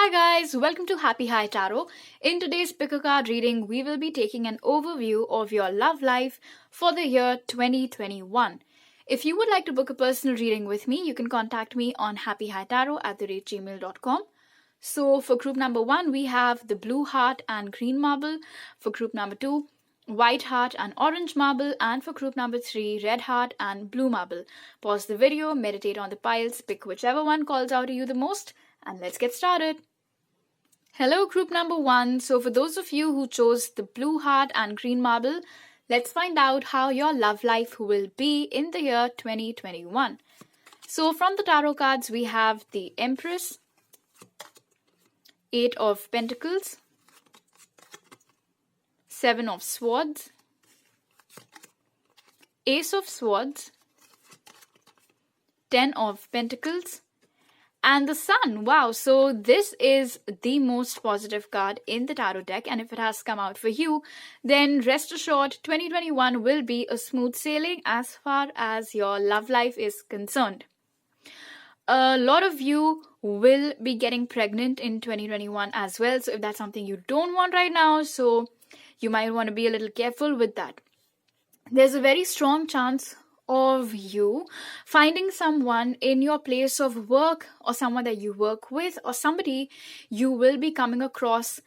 Hi guys, welcome to Happy High Tarot. In today's pickacard reading, we will be taking an overview of your love life for the year 2021. If you would like to book a personal reading with me, you can contact me on happyhightarot@gmail.com. So for group number 1, we have the blue heart and green marble. For group number 2, white heart and orange marble. And for group number 3, red heart and blue marble. Pause the video, meditate on the piles, pick whichever one calls out to you the most, and let's get started. Hello group number 1. So for those of you who chose the blue heart and green marble, let's find out how your love life will be in the year 2021. So from the tarot cards, we have the Empress, 8 of Pentacles, 7 of Swords, Ace of Swords, 10 of Pentacles, and the Sun. Wow, so this is the most positive card in the tarot deck, and if it has come out for you, then rest assured 2021 will be a smooth sailing as far as your love life is concerned. A lot of you will be getting pregnant in 2021 as well, so if that's something you don't want right now, so you might want to be a little careful with that. There's a very strong chance of you finding someone in your place of work, or someone that you work with, or somebody you will be coming across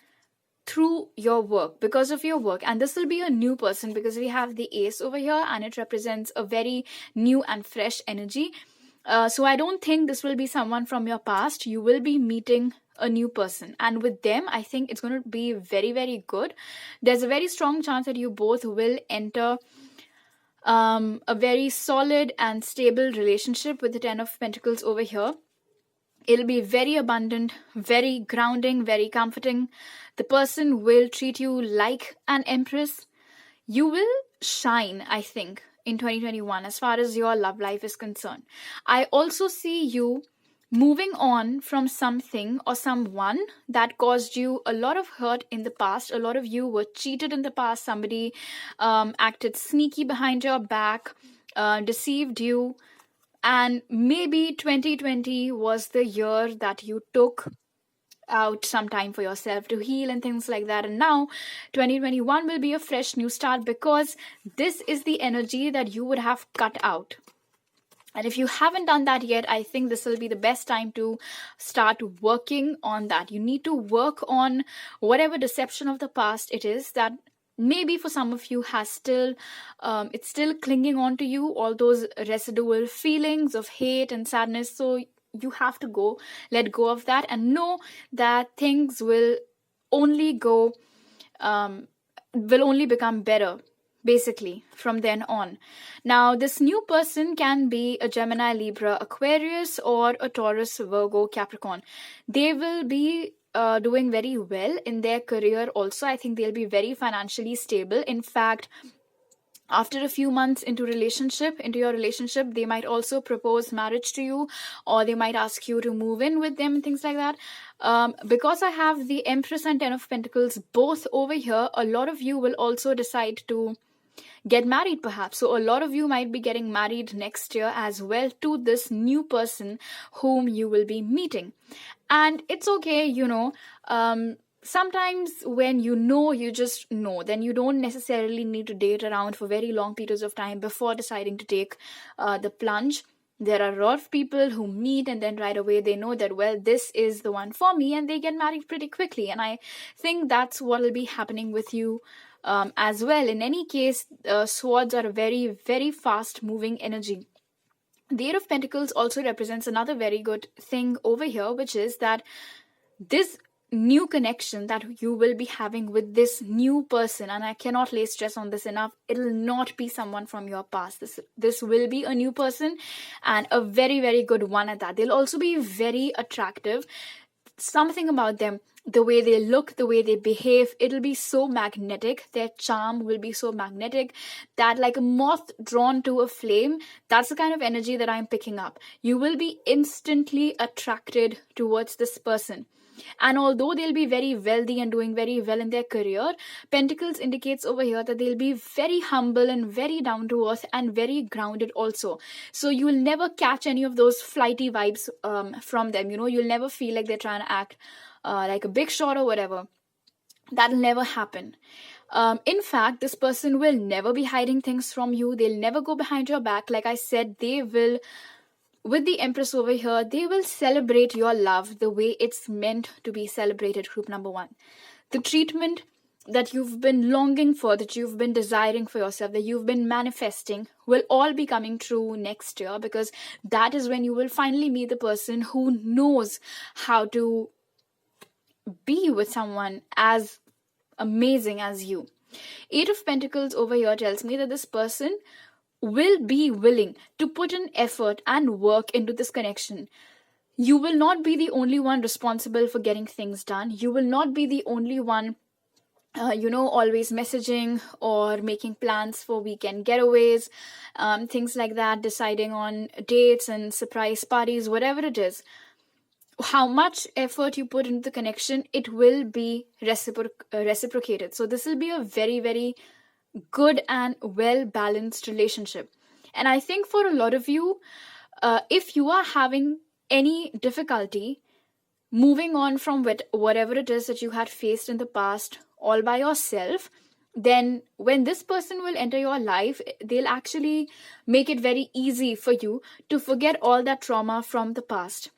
through your work, because of your work. And this will be a new person, because we have the ace over here and it represents a very new and fresh energy. So I don't think this will be someone from your past. You will be meeting a new person, and with them I think it's going to be very, very good. There's a very strong chance that you both will enter a very solid and stable relationship with the 10 of Pentacles over here. It'll be very abundant, very grounding, very comforting. The person will treat you like an empress. You will shine, I think, in 2021 as far as your love life is concerned. I also see you moving on from something or someone that caused you a lot of hurt in the past. A lot of you were cheated in the past. Somebody acted sneaky behind your back, deceived you, and maybe 2020 was the year that you took out some time for yourself to heal and things like that. And now 2021 will be a fresh new start, because this is the energy that you would have cut out. And if you haven't done that yet, I think this will be the best time to start working on that. You need to work on whatever deception of the past it is that maybe for some of you has still, it's still clinging on to you, all those residual feelings of hate and sadness. So you have to let go of that, and know that things will only become better, basically, from then on. Now, this new person can be a Gemini, Libra, Aquarius, or a Taurus, Virgo, Capricorn. They will be doing very well in their career also. I think they'll be very financially stable. In fact, after a few months into your relationship, they might also propose marriage to you, or they might ask you to move in with them and things like that. Because I have the Empress and 10 of Pentacles both over here, a lot of you will also decide to get married perhaps. So a lot of you might be getting married next year as well to this new person whom you will be meeting. And it's okay, sometimes when you just know, then you don't necessarily need to date around for very long periods of time before deciding to take the plunge. There are a lot of people who meet and then right away they know that, well, this is the one for me, and they get married pretty quickly. And I think that's what will be happening with you as well. In any case, swords are a very, very fast moving energy. The 8 of Pentacles also represents another very good thing over here, which is that this new connection that you will be having with this new person, and I cannot lay stress on this enough, it'll not be someone from your past. This will be a new person, and a very, very good one at that. They'll also be very attractive. Something about them, the way they look, the way they behave, it'll be so magnetic. Their charm will be so magnetic that, like a moth drawn to a flame, that's the kind of energy that I'm picking up. You will be instantly attracted towards this person. And although they'll be very wealthy and doing very well in their career, Pentacles indicates over here that they'll be very humble and very down to earth and very grounded also. So you will never catch any of those flighty vibes from them. You'll never feel like they're trying to act like a big shot or whatever. That'll never happen. In fact, this person will never be hiding things from you. They'll never go behind your back. Like I said, they will, with the Empress over here, they will celebrate your love the way it's meant to be celebrated, group number one. The treatment that you've been longing for, that you've been desiring for yourself, that you've been manifesting, will all be coming true next year, because that is when you will finally meet the person who knows how to be with someone as amazing as you. Eight of Pentacles over here tells me that this person will be willing to put in effort and work into this connection. You will not be the only one responsible for getting things done. You will not be the only one always messaging or making plans for weekend getaways, things like that, deciding on dates and surprise parties, whatever it is. How much effort you put into the connection, it will be reciprocated. So this will be a very, very good and well-balanced relationship. And I think for a lot of you, if you are having any difficulty moving on from whatever it is that you had faced in the past all by yourself, then when this person will enter your life, they'll actually make it very easy for you to forget all that trauma from the past.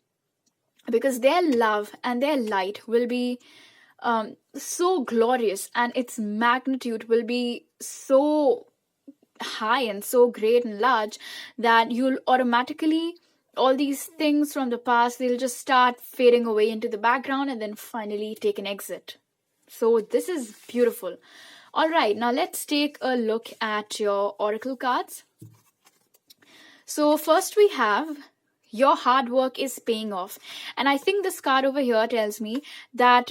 Because their love and their light will be so glorious, and its magnitude will be so high and so great and large that you'll automatically, all these things from the past, they'll just start fading away into the background and then finally take an exit. So this is beautiful. All right, now let's take a look at your oracle cards. So first we have, your hard work is paying off. And I think this card over here tells me that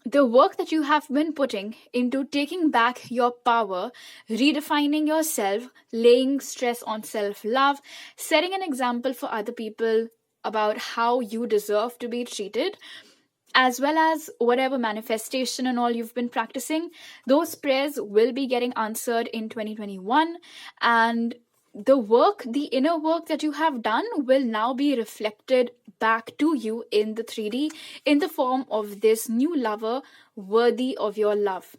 the work that you have been putting into taking back your power, redefining yourself, laying stress on self-love, setting an example for other people about how you deserve to be treated, as well as whatever manifestation and all you've been practicing, those prayers will be getting answered in 2021. And the inner work that you have done will now be reflected back to you in the 3D in the form of this new lover worthy of your love.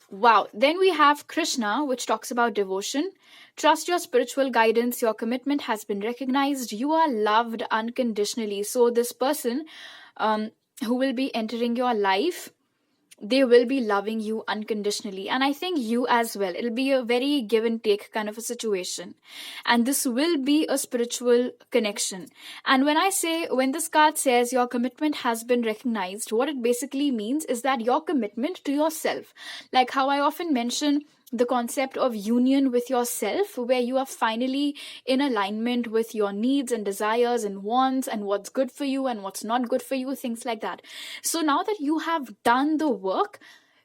Wow. Then we have Krishna, which talks about devotion. Trust your spiritual guidance. Your commitment has been recognized. You are loved unconditionally. So this person who will be entering your life, they will be loving you unconditionally. And I think you as well. It'll be a very give and take kind of a situation. And this will be a spiritual connection. And when this card says your commitment has been recognized, what it basically means is that your commitment to yourself, like how I often mention the concept of union with yourself, where you are finally in alignment with your needs and desires and wants and what's good for you and what's not good for you, things like that. So now that you have done the work,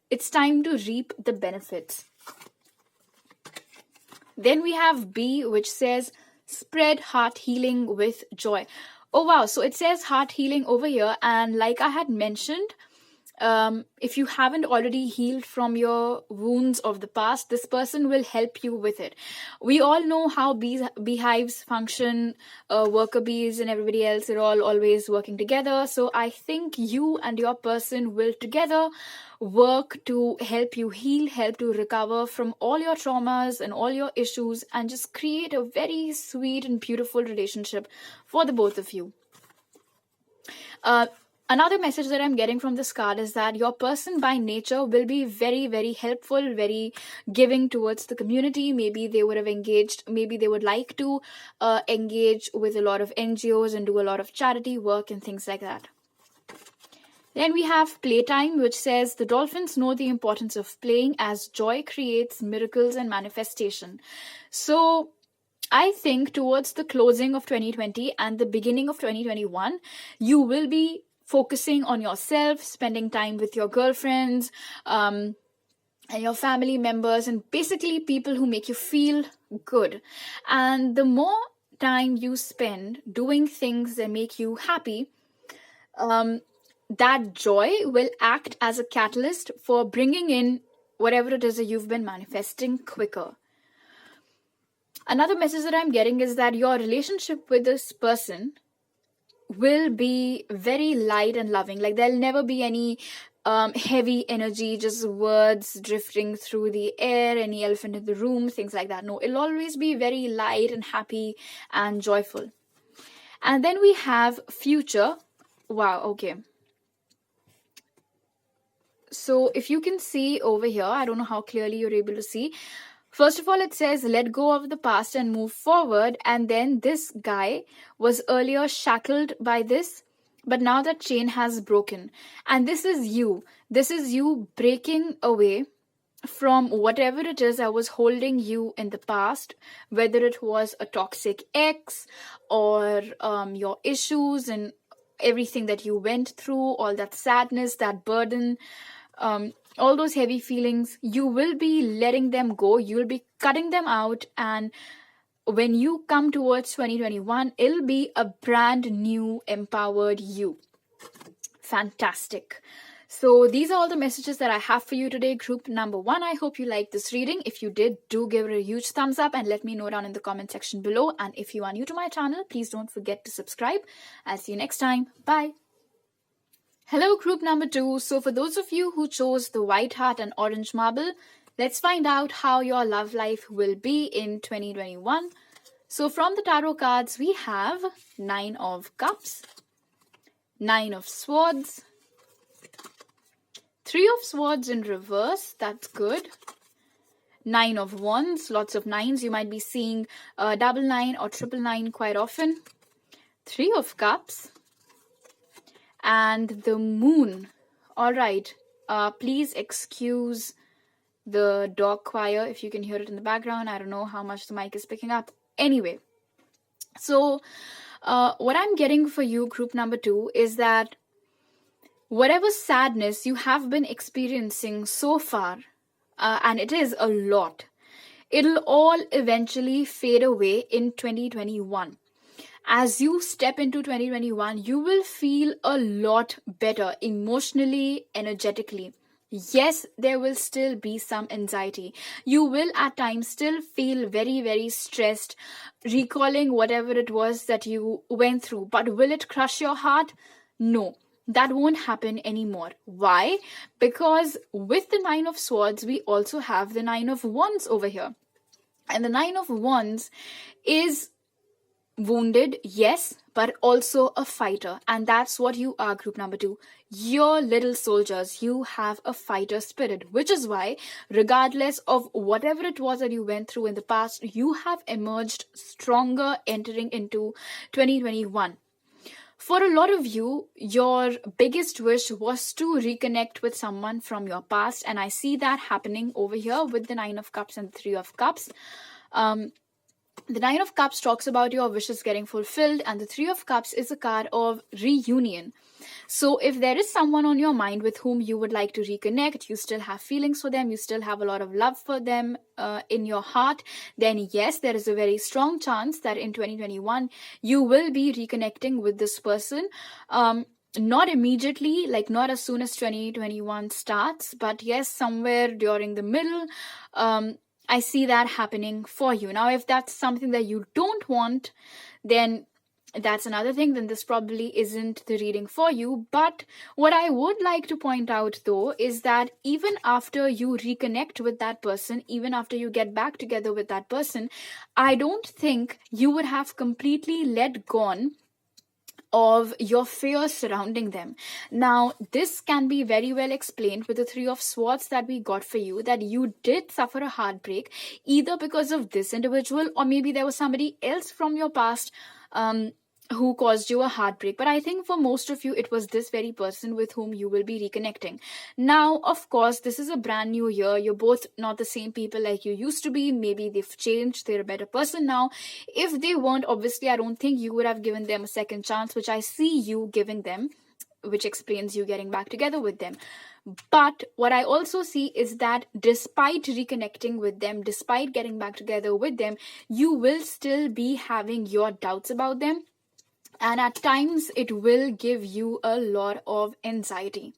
it's time to reap the benefits. Then we have B, which says spread heart healing with joy. Oh wow, so it says heart healing over here, and like I had mentioned, if you haven't already healed from your wounds of the past, this person will help you with it. We all know how beehives function, worker bees and everybody else are all always working together. So I think you and your person will together work to help you heal, help to recover from all your traumas and all your issues, and just create a very sweet and beautiful relationship for the both of you. Another message that I'm getting from this card is that your person by nature will be very, very helpful, very giving towards the community. Maybe they would like to engage with a lot of NGOs and do a lot of charity work and things like that. Then we have playtime, which says the dolphins know the importance of playing as joy creates miracles and manifestation. So I think towards the closing of 2020 and the beginning of 2021, you will be focusing on yourself, spending time with your girlfriends and your family members, and basically people who make you feel good. And the more time you spend doing things that make you happy, that joy will act as a catalyst for bringing in whatever it is that you've been manifesting quicker. Another message that I'm getting is that your relationship with this person will be very light and loving. Like there'll never be any heavy energy, just words drifting through the air, any elephant in the room, things like that. No, it'll always be very light and happy and joyful. And then we have future. Wow, okay. So if you can see over here, I don't know how clearly you're able to see. First of all, it says, let go of the past and move forward. And then this guy was earlier shackled by this, but now that chain has broken. And this is you. This is you breaking away from whatever it is that was holding you in the past, whether it was a toxic ex or your issues and everything that you went through, all that sadness, that burden, all those heavy feelings. You will be letting them go. You'll be cutting them out. And when you come towards 2021, it'll be a brand new empowered you. Fantastic. So these are all the messages that I have for you today, group number 1. I hope you liked this reading. If you did, do give it a huge thumbs up and let me know down in the comment section below. And if you are new to my channel, please don't forget to subscribe. I'll see you next time. Bye. Hello, group number 2. So for those of you who chose the white heart and orange marble, let's find out how your love life will be in 2021. So from the tarot cards, we have 9 of Cups, 9 of Swords, 3 of Swords in reverse, that's good. 9 of Wands, lots of 9s. You might be seeing double 9 or triple 9 quite often. 3 of Cups and the Moon. All right, please excuse the dog choir if you can hear it in the background. I don't know how much the mic is picking up. Anyway, so what I'm getting for you, group number 2, is that whatever sadness you have been experiencing so far, and it is a lot, it'll all eventually fade away in 2021. As you step into 2021, you will feel a lot better emotionally, energetically. Yes, there will still be some anxiety. You will at times still feel very, very stressed, recalling whatever it was that you went through. But will it crush your heart? No. That won't happen anymore. Why? Because with the 9 of Swords, we also have the 9 of Wands over here. And the 9 of Wands is wounded, yes, but also a fighter. And that's what you are, group number 2. You're little soldiers. You have a fighter spirit, which is why, regardless of whatever it was that you went through in the past, you have emerged stronger entering into 2021. For a lot of you, your biggest wish was to reconnect with someone from your past. And I see that happening over here with the 9 of Cups and 3 of Cups. The 9 of Cups talks about your wishes getting fulfilled. And the 3 of Cups is a card of reunion. So if there is someone on your mind with whom you would like to reconnect, you still have feelings for them, you still have a lot of love for them in your heart, then yes, there is a very strong chance that in 2021, you will be reconnecting with this person. Not immediately, like not as soon as 2021 starts, but yes, somewhere during the middle, I see that happening for you. Now, if that's something that you don't want, then that's another thing. Then this probably isn't the reading for you. But what I would like to point out, though, is that even after you reconnect with that person, even after you get back together with that person, I don't think you would have completely let go of your fears surrounding them. Now, this can be very well explained with the 3 of Swords that we got for you, that you did suffer a heartbreak, either because of this individual, or maybe there was somebody else from your past who caused you a heartbreak. But I think for most of you, it was this very person with whom you will be reconnecting. Now, of course, this is a brand new year. You're both not the same people like you used to be. Maybe they've changed. They're a better person now. If they weren't, obviously, I don't think you would have given them a second chance, which I see you giving them, which explains you getting back together with them. But what I also see is that despite reconnecting with them, despite getting back together with them, you will still be having your doubts about them. And at times, it will give you a lot of anxiety.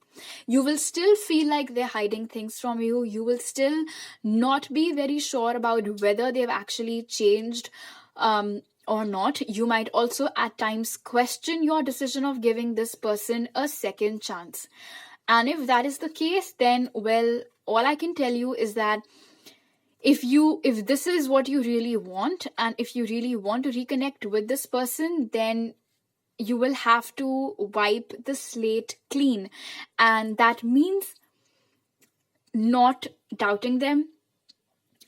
You will still feel like they're hiding things from you. You will still not be very sure about whether they've actually changed or not. You might also at times question your decision of giving this person a second chance. And if that is the case, then, well, all I can tell you is that if this is what you really want, and if you really want to reconnect with this person, then you will have to wipe the slate clean. And that means not doubting them.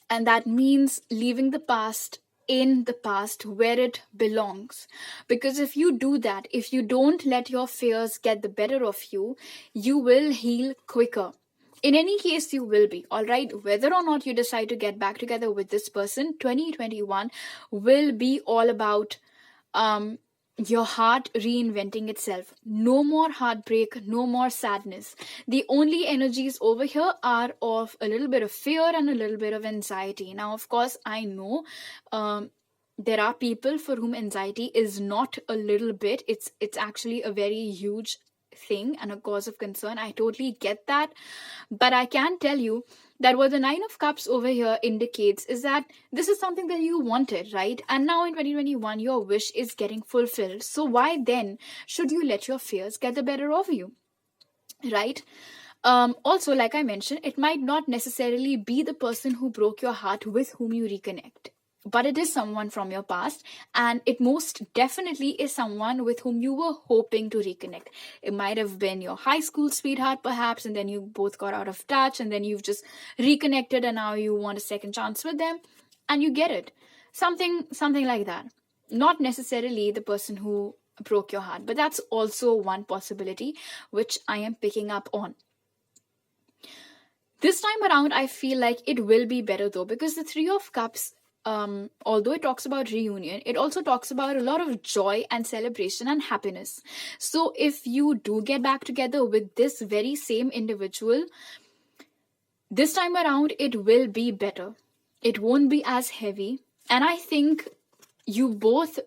And that means leaving the past in the past where it belongs. Because if you do that, if you don't let your fears get the better of you, you will heal quicker. In any case, you will be, all right? Whether or not you decide to get back together with this person, 2021 will be all about your heart reinventing itself. No more heartbreak, no more sadness. The only energies over here are of a little bit of fear and a little bit of anxiety. Now, of course, I know there are people for whom anxiety is not a little bit. It's actually a very huge thing and a cause of concern. I totally get that. But I can tell you that what the Nine of Cups over here indicates is that this is something that you wanted, right? And now in 2021, your wish is getting fulfilled. So why then should you let your fears get the better of you, right? Also, like I mentioned, it might not necessarily be the person who broke your heart with whom you reconnect, but it is someone from your past, and it most definitely is someone with whom you were hoping to reconnect. It might have been your high school sweetheart, perhaps, and then you both got out of touch, and then you've just reconnected, and now you want a second chance with them, and you get it. Something like that. Not necessarily the person who broke your heart, but that's also one possibility which I am picking up on. This time around, I feel like it will be better though, because the Three of Cups, although it talks about reunion, it also talks about a lot of joy and celebration and happiness. So if you do get back together with this very same individual, this time around, it will be better. It won't be as heavy. And I think you both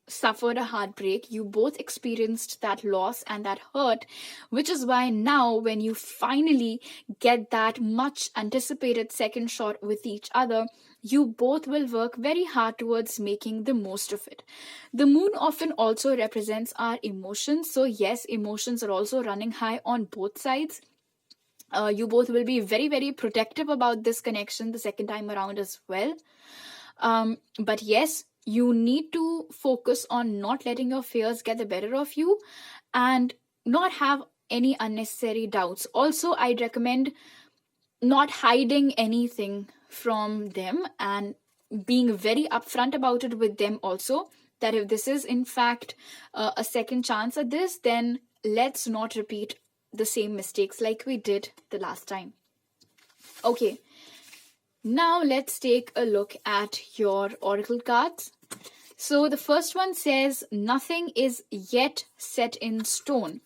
suffered a heartbreak. You both experienced that loss and that hurt, which is why now when you finally get that much anticipated second shot with each other, you both will work very hard towards making the most of it. The moon often also represents our emotions. So yes, emotions are also running high on both sides. You both will be very, very protective about this connection the second time around as well. But yes, you need to focus on not letting your fears get the better of you and not have any unnecessary doubts. Also, I'd recommend not hiding anything from them and being very upfront about it with them also, that if this is in fact a second chance at this, then let's not repeat the same mistakes like we did the last time. Okay. Now let's take a look at your oracle cards. So the first one says, nothing is yet set in stone.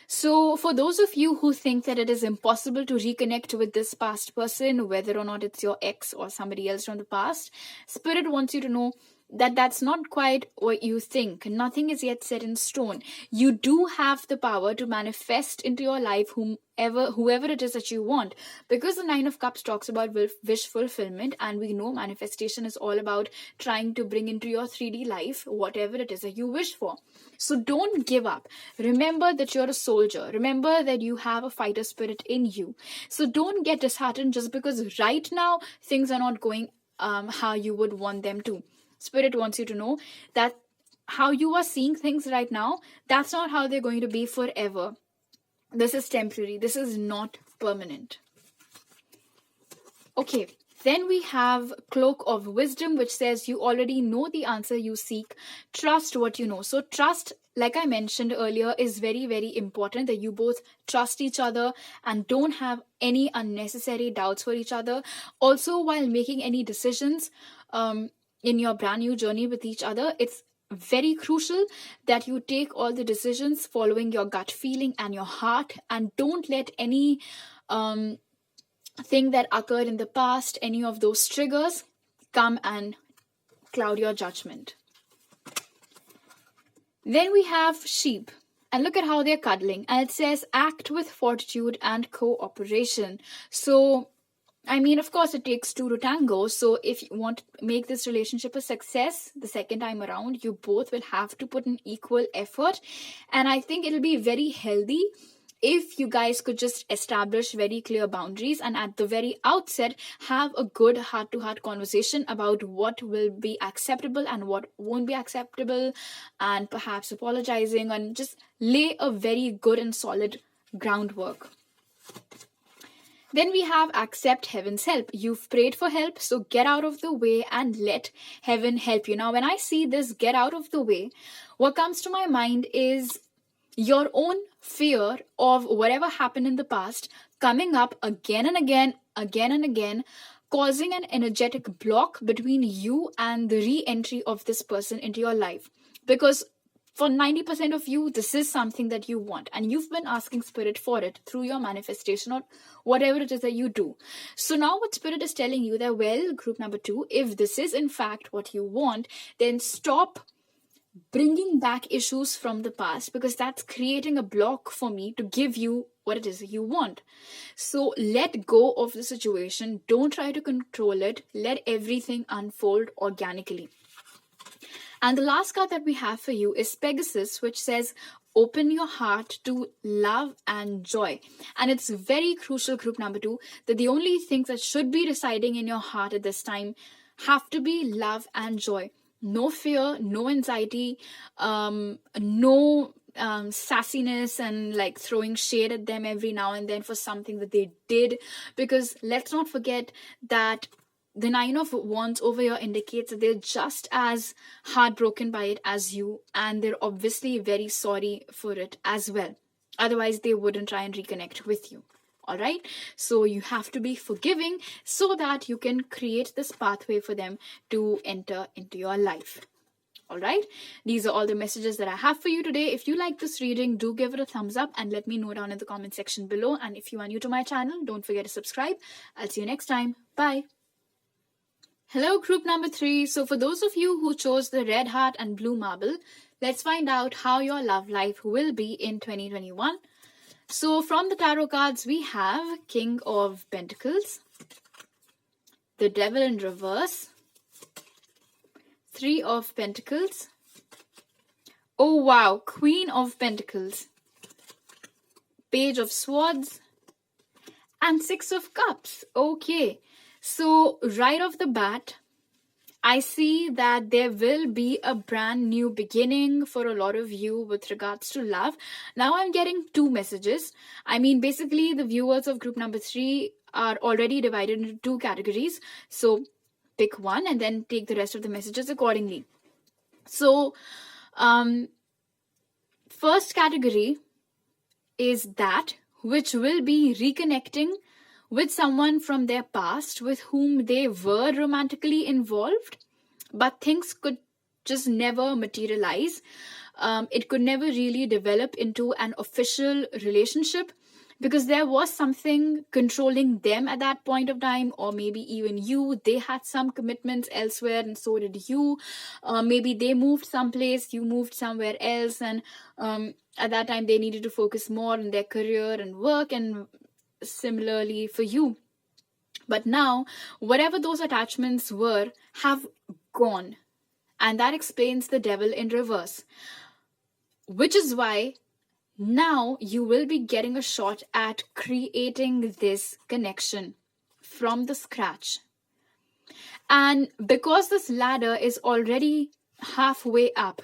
So for those of you who think that it is impossible to reconnect with this past person, whether or not it's your ex or somebody else from the past, Spirit wants you to know that that's not quite what you think. Nothing is yet set in stone. You do have the power to manifest into your life whoever it is that you want, because the Nine of Cups talks about wish fulfillment, and we know manifestation is all about trying to bring into your 3D life whatever it is that you wish for. So don't give up. Remember that you're a soldier. Remember that you have a fighter spirit in you. So don't get disheartened just because right now things are not going how you would want them to. Spirit wants you to know that how you are seeing things right now, that's not how they're going to be forever. This is temporary. This is not permanent. Okay, then we have Cloak of Wisdom, which says you already know the answer you seek. Trust what you know. So trust, like I mentioned earlier, is very, very important, that you both trust each other and don't have any unnecessary doubts for each other. Also, while making any decisions, in your brand new journey with each other, it's very crucial that you take all the decisions following your gut feeling and your heart, and don't let any thing that occurred in the past, any of those triggers, come and cloud your judgment. Then we have sheep. And look at how they're cuddling. And it says, act with fortitude and cooperation. So, I mean, of course, it takes two to tango. So if you want to make this relationship a success the second time around, you both will have to put in equal effort. And I think it'll be very healthy if you guys could just establish very clear boundaries and at the very outset have a good heart-to-heart conversation about what will be acceptable and what won't be acceptable, and perhaps apologizing and just lay a very good and solid groundwork. Then we have accept heaven's help. You've prayed for help, so get out of the way and let heaven help you. Now, when I see this get out of the way, what comes to my mind is your own fear of whatever happened in the past coming up again and again, causing an energetic block between you and the re-entry of this person into your life. Because for 90% of you, this is something that you want and you've been asking spirit for it through your manifestation or whatever it is that you do. So now what spirit is telling you that, well, group number 2, if this is in fact what you want, then stop bringing back issues from the past, because that's creating a block for me to give you what it is you want. So let go of the situation. Don't try to control it. Let everything unfold organically. And the last card that we have for you is Pegasus, which says, open your heart to love and joy. And it's very crucial, group number 2, that the only things that should be residing in your heart at this time have to be love and joy. No fear, no anxiety, no sassiness and like throwing shade at them every now and then for something that they did. Because let's not forget that the 9 of Wands over here indicates that they're just as heartbroken by it as you, and they're obviously very sorry for it as well. Otherwise, they wouldn't try and reconnect with you. All right, so you have to be forgiving so that you can create this pathway for them to enter into your life. All right, these are all the messages that I have for you today. If you like this reading, do give it a thumbs up and let me know down in the comment section below. And if you are new to my channel, don't forget to subscribe. I'll see you next time. Bye. Hello, group number 3. So for those of you who chose the red heart and blue marble, let's find out how your love life will be in 2021. So from the tarot cards, we have King of Pentacles, the Devil in reverse, 3 of Pentacles, oh wow, Queen of Pentacles, Page of Swords, and 6 of Cups. Okay, so right off the bat, I see that there will be a brand new beginning for a lot of you with regards to love. Now I'm getting 2 messages. I mean, basically the viewers of group number 3 are already divided into 2 categories. So pick one and then take the rest of the messages accordingly. So first category is that which will be reconnecting with someone from their past with whom they were romantically involved, but things could just never materialize. It could never really develop into an official relationship because there was something controlling them at that point of time, or maybe even you. They had some commitments elsewhere and so did you. Maybe they moved someplace, you moved somewhere else, and at that time they needed to focus more on their career and work, and similarly for you. But now whatever those attachments were have gone, and that explains the Devil in reverse, which is why now you will be getting a shot at creating this connection from the scratch. And because this ladder is already halfway up,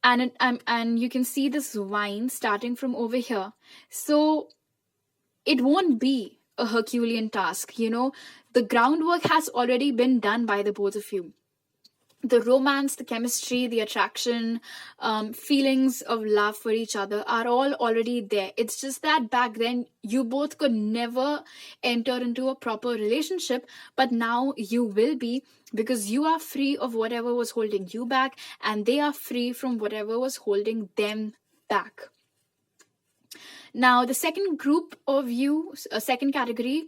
and you can see this vine starting from over here, so it won't be a Herculean task. You know, the groundwork has already been done by the both of you. The romance, the chemistry, the attraction, feelings of love for each other are all already there. It's just that back then you both could never enter into a proper relationship, but now you will be, because you are free of whatever was holding you back and they are free from whatever was holding them back. Now, the second group of you, second category,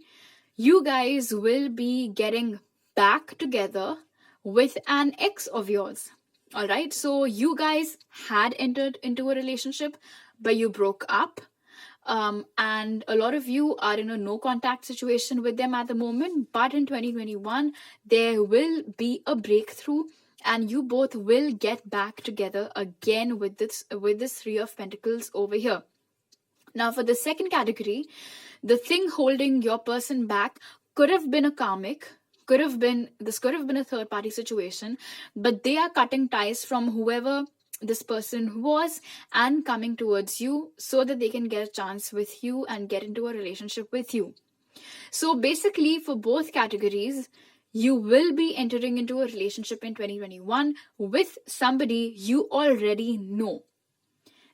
you guys will be getting back together with an ex of yours. All right, so you guys had entered into a relationship, but you broke up. And a lot of you are in a no contact situation with them at the moment, but in 2021 there will be a breakthrough, and you both will get back together again with this Three of Pentacles over here. Now for the second category, the thing holding your person back could have been a karmic, could have been a third party situation, but they are cutting ties from whoever this person was and coming towards you so that they can get a chance with you and get into a relationship with you. So basically, for both categories, you will be entering into a relationship in 2021 with somebody you already know.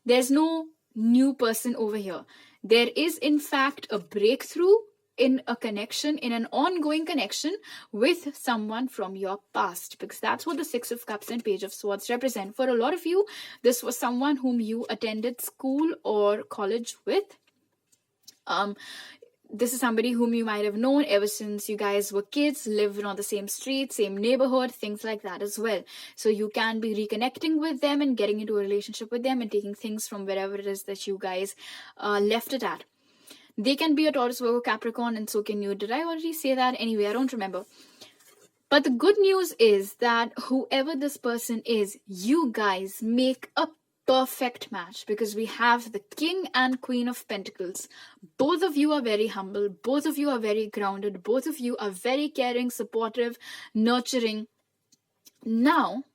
There's no new person over here. There is, in fact, a breakthrough in a connection, in an ongoing connection with someone from your past, because that's what the Six of Cups and Page of Swords represent. For a lot of you, this was someone whom you attended school or college with. This is somebody whom you might have known ever since you guys were kids, lived on the same street, same neighborhood, things like that as well. So you can be reconnecting with them and getting into a relationship with them and taking things from wherever it is that you guys left it at. They can be a Taurus, Virgo, Capricorn, and so can you. Did I already say that? Anyway, I don't remember. But the good news is that whoever this person is, you guys make a perfect match, because we have the King and Queen of Pentacles. Both of you are very humble. Both of you are very grounded. Both of you are very caring, supportive, nurturing. Now,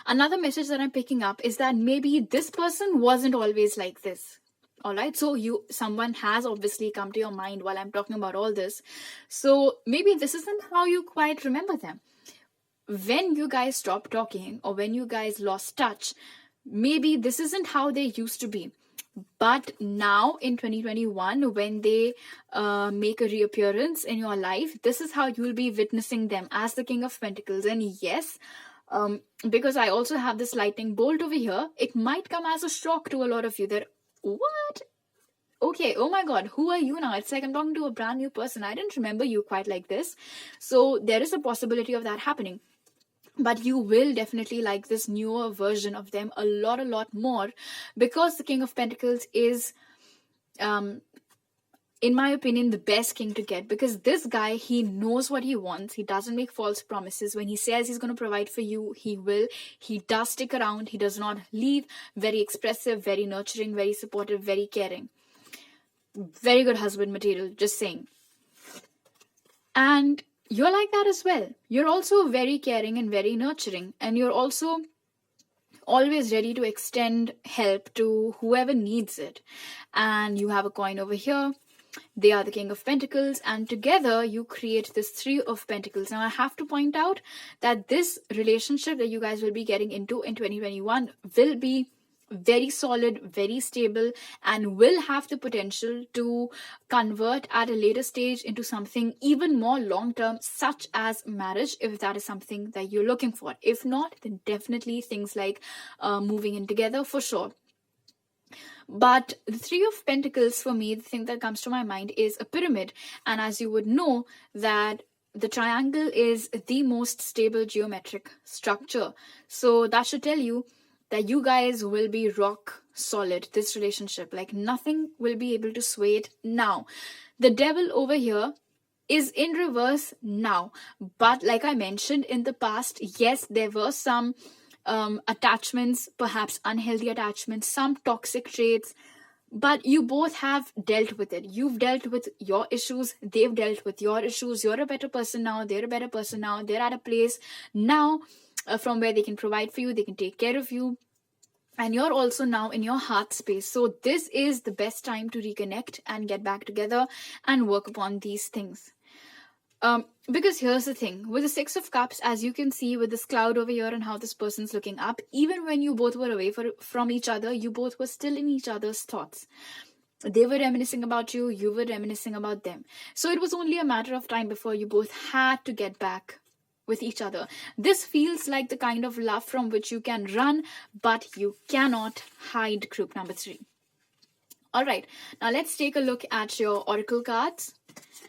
another message that I'm picking up is that maybe this person wasn't always like this. All right, so someone has obviously come to your mind while I'm talking about all this. So maybe this isn't how you quite remember them. When you guys stopped talking or when you guys lost touch, maybe this isn't how they used to be. But now in 2021, when they make a reappearance in your life, this is how you'll be witnessing them as the King of Pentacles. And yes, because I also have this lightning bolt over here, it might come as a shock to a lot of you that, what? Okay, oh my god, who are you now? It's like I'm talking to a brand new person. I didn't remember you quite like this. So there is a possibility of that happening. But you will definitely like this newer version of them a lot more, because the King of Pentacles is, in my opinion, the best king to get, because this guy, he knows what he wants. He doesn't make false promises. When he says he's going to provide for you, he will. He does stick around. He does not leave. Very expressive, very nurturing, very supportive, very caring. Very good husband material, just saying. And you're like that as well. You're also very caring and very nurturing. And you're also always ready to extend help to whoever needs it. And you have a coin over here. They are the King of Pentacles, and together you create this Three of Pentacles. Now I have to point out that this relationship that you guys will be getting into in 2021 will be very solid, very stable, and will have the potential to convert at a later stage into something even more long-term, such as marriage, if that is something that you're looking for. If not, then definitely things like moving in together for sure. But the Three of Pentacles, for me, the thing that comes to my mind is a pyramid. And as you would know, that the triangle is the most stable geometric structure. So that should tell you that you guys will be rock solid, this relationship. Like nothing will be able to sway it now. The Devil over here is in reverse now. But like I mentioned in the past, yes, there were some attachments, perhaps unhealthy attachments, some toxic traits, but you both have dealt with it. You've dealt with your issues, they've dealt with your issues. You're a better person now, they're a better person now. They're at a place now from where they can provide for you, they can take care of you, and you're also now in your heart space. So this is the best time to reconnect and get back together and work upon these things. Because here's the thing, with the Six of Cups, as you can see with this cloud over here and how this person's looking up, even when you both were away from each other, you both were still in each other's thoughts. They were reminiscing about you, you were reminiscing about them. So it was only a matter of time before you both had to get back with each other. This feels like the kind of love from which you can run, but you cannot hide, group number 3. All right, now let's take a look at your oracle cards.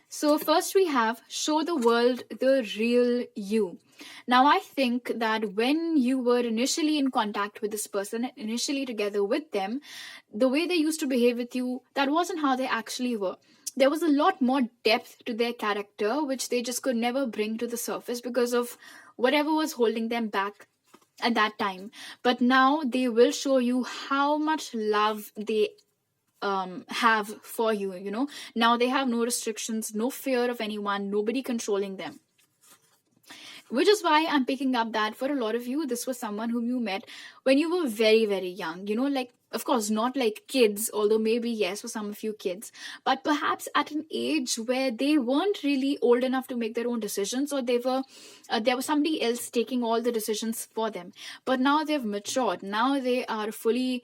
So first we have show the world the real you. Now I think that when you were initially in contact with this person, initially together with them, the way they used to behave with you, that wasn't how they actually were. There was a lot more depth to their character, which they just could never bring to the surface because of whatever was holding them back at that time. But now they will show you how much love they have for you. Now they have no restrictions, no fear of anyone, nobody controlling them, which is why I'm picking up that for a lot of you, this was someone whom you met when you were very, very young. Like, of course, not like kids, although maybe yes, for some of you kids, but perhaps at an age where they weren't really old enough to make their own decisions, or there was somebody else taking all the decisions for them. But now they've matured. Now they are a fully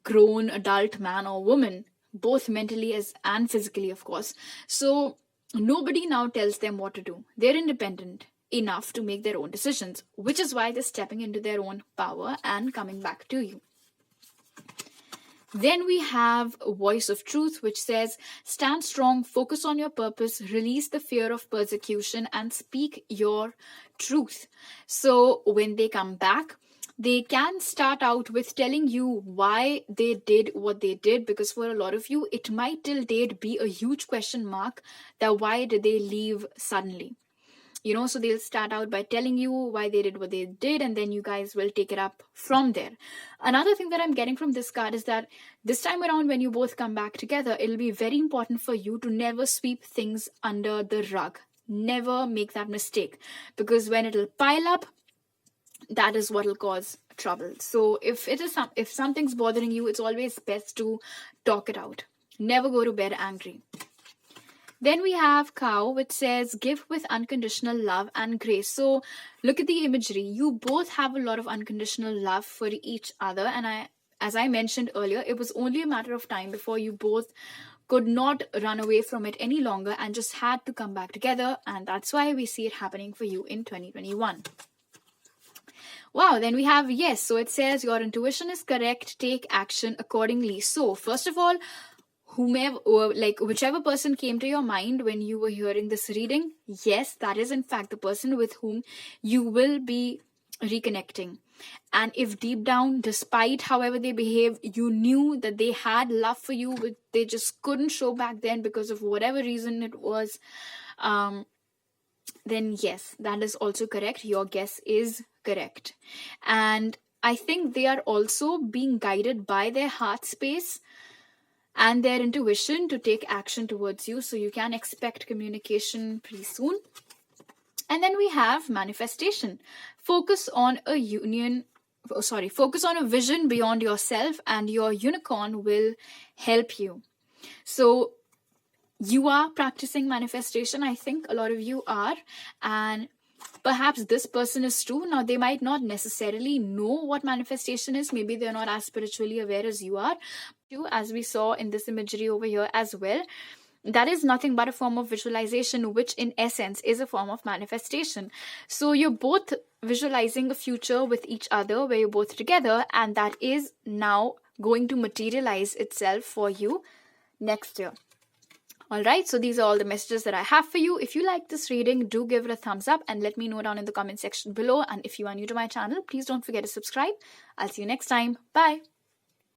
grown adult man or woman, both mentally and physically, of course. So nobody now tells them what to do. They're independent enough to make their own decisions, which is why they're stepping into their own power and coming back to you. Then we have a voice of truth, which says, stand strong, focus on your purpose, release the fear of persecution, and speak your truth. So when they come back, they can start out with telling you why they did what they did, because for a lot of you, it might till date be a huge question mark that why did they leave suddenly? So they'll start out by telling you why they did what they did, and then you guys will take it up from there. Another thing that I'm getting from this card is that this time around, when you both come back together, it'll be very important for you to never sweep things under the rug. Never make that mistake, because when it'll pile up, that is what will cause trouble. So if something's bothering you, it's always best to talk it out. Never go to bed angry. Then we have cow, which says, give with unconditional love and grace. So look at the imagery. You both have a lot of unconditional love for each other. And as I mentioned earlier, it was only a matter of time before you both could not run away from it any longer and just had to come back together. And that's why we see it happening for you in 2021. Wow, then we have yes. So it says, your intuition is correct. Take action accordingly. So first of all, whichever person came to your mind when you were hearing this reading, yes, that is in fact the person with whom you will be reconnecting. And if deep down, despite however they behave, you knew that they had love for you, but they just couldn't show back then because of whatever reason it was, then yes, that is also correct. Your guess is correct. And I think they are also being guided by their heart space and their intuition to take action towards you. So you can expect communication pretty soon. And then we have manifestation. Focus on a vision beyond yourself, and your unicorn will help you. So you are practicing manifestation. I think a lot of you are. And perhaps this person is too. Now, they might not necessarily know what manifestation is. Maybe they're not as spiritually aware as you are. As we saw in this imagery over here as well, that is nothing but a form of visualization, which in essence is a form of manifestation. So you're both visualizing a future with each other where you're both together, and that is now going to materialize itself for you next year. All right, so these are all the messages that I have for you. If you like this reading, do give it a thumbs up and let me know down in the comment section below. And if you are new to my channel, please don't forget to subscribe. I'll see you next time. Bye.